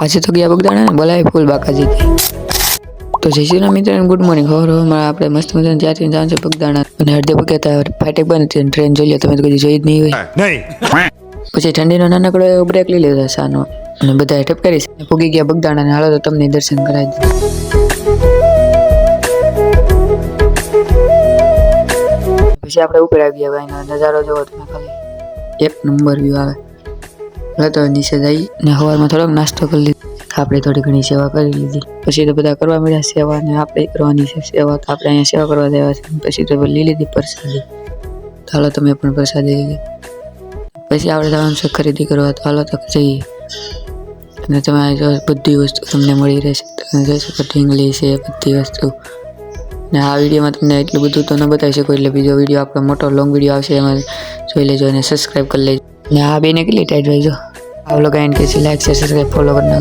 પાછી તો ગયા બગદાણા ને બોલાય ફૂલ બાકાજી તો જય શ્રી રામ મિત્રો ગુડ મોર્નિંગ. ખબરમાં આપણે મસ્ત મજાનું ત્યાંથી જવાનું છે બગદાણા અને અડધે પગતા ફાટેક બંધ હતી ટ્રેન જોઈ લે તમે તો કદી જોઈ જ નહીં હોય. પછી ઠંડીનો નાનકડો એવો બ્રેક લઈ લીધો સાનો અને બધા ઠપકારી પૂગી ગયા બગદાણા ને હાલો તો તમને દર્શન કરાવી દે. પછી આપણે ઉપર આવી ગયા ભાઈનો નજારો જોવો તમે ખાલી એક નંબર વ્યૂ આવે. હવે તો નીચે જઈ ને સવારમાં થોડોક નાસ્તો કરી લીધો. આપણે થોડી ઘણી સેવા કરી લીધી. પછી તો બધા કરવા મળ્યા સેવા ને આપણે કરવાની છે સેવા તો આપણે અહીંયા સેવા કરવા દેવા છે. પછી તો લઈ લીધી પ્રસાદી. હાલો તમે પણ પ્રસાદી લઈ લો. પછી આપણે જવાનું છે ખરીદી કરવા તો હાલો તો જઈએ અને તમે જો બધી વસ્તુ તમને મળી રહેશે. તમે જોઈ શકો ઢીંગલી છે બધી વસ્તુ ને આ વિડીયોમાં તમને એટલું બધું તો ન બતાવી શકો એટલે બીજો વિડીયો આપણો મોટો લોંગ વિડીયો આવશે એમાં જોઈ લેજો અને સબસ્ક્રાઈબ કરી લેજો. ને આ બેને કેટલી ટાઈટ હોય જો આ લોકો એન્ડ કે લાઈક શેર સબસ્ક્રાઈબ ફોલો કરી નાખો.